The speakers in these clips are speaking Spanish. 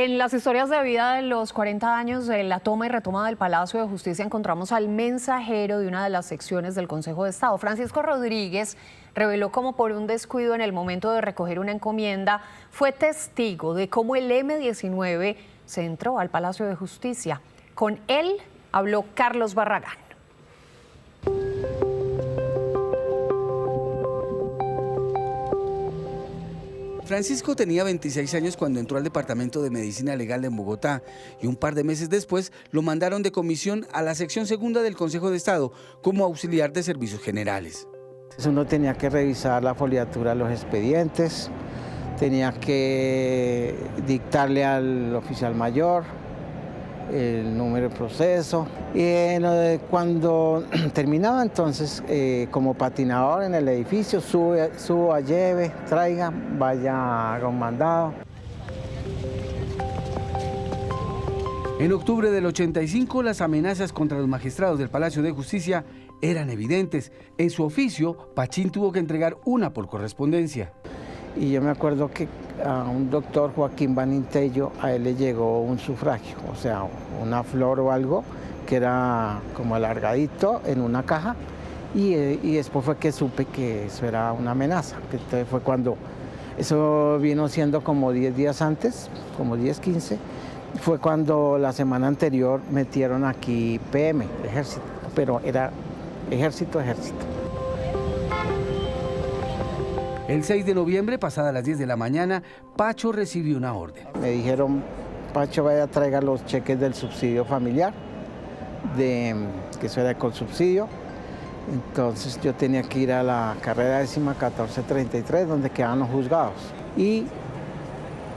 En las historias de vida de los 40 años de la toma y retoma del Palacio de Justicia encontramos al mensajero de una de las secciones del Consejo de Estado. Francisco Rodríguez reveló cómo por un descuido en el momento de recoger una encomienda fue testigo de cómo el M-19 se entró al Palacio de Justicia. Con él habló Carlos Barragán. Francisco tenía 26 años cuando entró al Departamento de Medicina Legal en Bogotá y un par de meses después lo mandaron de comisión a la sección segunda del Consejo de Estado como auxiliar de servicios generales. Uno tenía que revisar la foliatura de los expedientes, tenía que dictarle al oficial mayor el número de proceso. Y cuando terminaba entonces como patinador en el edificio, suba, lleve, traiga, vaya, haga un mandado. En octubre del 85, las amenazas contra los magistrados del Palacio de Justicia eran evidentes. En su oficio, Pachín tuvo que entregar una por correspondencia. Y yo me acuerdo que a un doctor, Joaquín Banintello, a él le llegó un sufragio, o sea, una flor o algo que era como alargadito en una caja, y después fue que supe que eso era una amenaza. Entonces fue cuando, eso vino siendo como 10 días antes, como 10, 15, fue cuando la semana anterior metieron aquí PM, ejército, pero era ejército. El 6 de noviembre, pasadas las 10 de la mañana, Pacho recibió una orden. Me dijeron, Pacho, vaya a traiga los cheques del subsidio familiar, que eso era con subsidio. Entonces yo tenía que ir a la carrera 1433, donde quedaban los juzgados. Y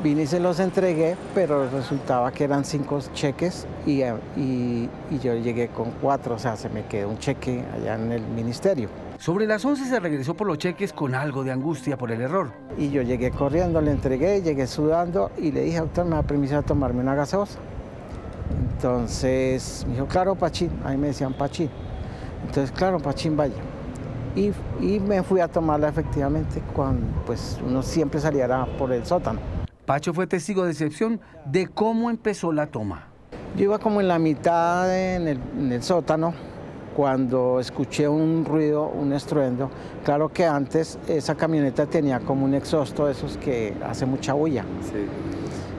vine y se los entregué, pero resultaba que eran 5 cheques y yo llegué con 4, o sea, se me quedó un cheque allá en el ministerio. Sobre las 11 se regresó por los cheques con algo de angustia por el error. Y yo llegué corriendo, le entregué, llegué sudando y le dije, doctor, ¿me da permiso de tomarme una gaseosa? Entonces me dijo, claro, Pachín, a mí me decían Pachín. Entonces, claro, Pachín, vaya. Y me fui a tomarla efectivamente cuando pues, uno siempre saliera por el sótano. Pacho fue testigo de excepción de cómo empezó la toma. Yo iba como en la mitad en el sótano, cuando escuché un ruido, un estruendo. Claro que antes esa camioneta tenía como un exhausto de esos que hace mucha bulla. Sí.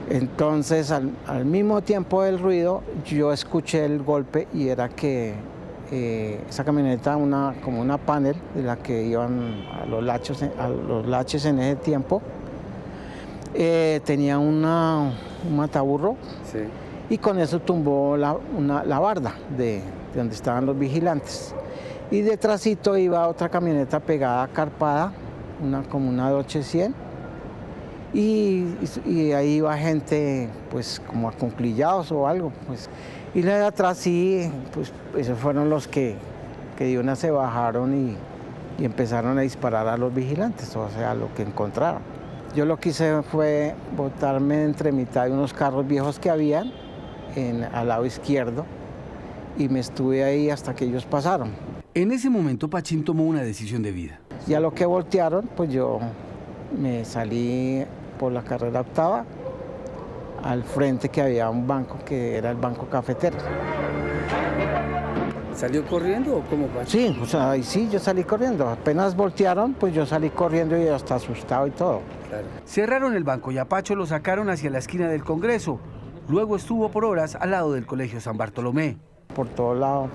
Entonces, al mismo tiempo del ruido, yo escuché el golpe y era que esa camioneta, como una panel de la que iban a los laches en ese tiempo, tenía un mataburro, sí, y con eso tumbó la barda de donde estaban los vigilantes. Y detrásito iba otra camioneta pegada, carpada, como una Dodge 100, y ahí iba gente pues como acunclillados o algo. Pues. Y la de atrás sí, pues esos fueron los que de una se bajaron y empezaron a disparar a los vigilantes, o sea, lo que encontraron. Yo lo que hice fue botarme entre mitad de unos carros viejos que habían al lado izquierdo, y me estuve ahí hasta que ellos pasaron. En ese momento Pachín tomó una decisión de vida. Ya lo que voltearon, pues yo me salí por la carrera octava, al frente que había un banco que era el Banco Cafetero. ¿Salió corriendo o cómo, Pachín? Sí, o sea, sí, yo salí corriendo. Apenas voltearon, pues yo salí corriendo y hasta asustado y todo. Claro. Cerraron el banco y a Pacho lo sacaron hacia la esquina del Congreso. Luego estuvo por horas al lado del Colegio San Bartolomé. Por todo lado,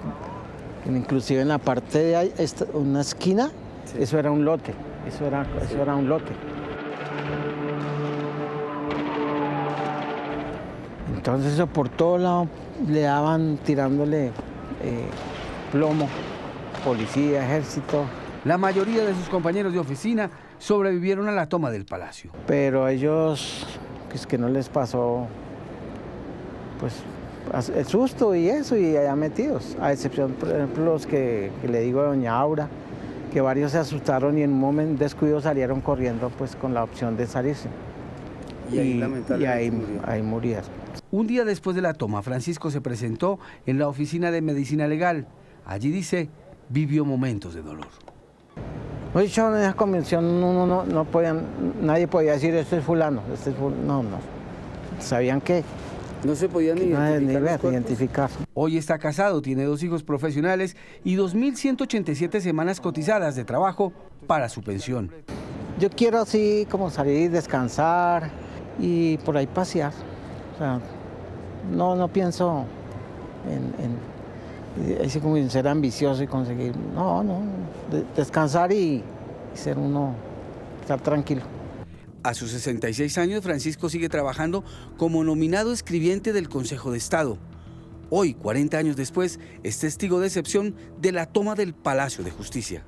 inclusive en la parte de ahí, una esquina, sí, eso era un lote, eso era un lote. Entonces eso por todo lado le daban tirándole plomo, policía, ejército. La mayoría de sus compañeros de oficina sobrevivieron a la toma del palacio. Pero ellos, es que no les pasó, pues, el susto y eso, y allá metidos, a excepción, por ejemplo, los que le digo a doña Aura, que varios se asustaron y en un momento descuido salieron corriendo pues con la opción de salirse. Y ahí murieron. Un día después de la toma, Francisco se presentó en la oficina de medicina legal. Allí dice, vivió momentos de dolor. Oye, yo en esa convención no podían, nadie podía decir, este es fulano, no. sabían que No se podían no identificar ni los ver, cuerpos. identificar. Hoy está casado, tiene 2 hijos profesionales y 2.187 semanas cotizadas de trabajo para su pensión. Yo quiero así como salir, descansar y por ahí pasear. O sea, no pienso en así como en ser ambicioso y conseguir. No, descansar y ser uno, estar tranquilo. A sus 66 años, Francisco sigue trabajando como nominado escribiente del Consejo de Estado. Hoy, 40 años después, es testigo de excepción de la toma del Palacio de Justicia.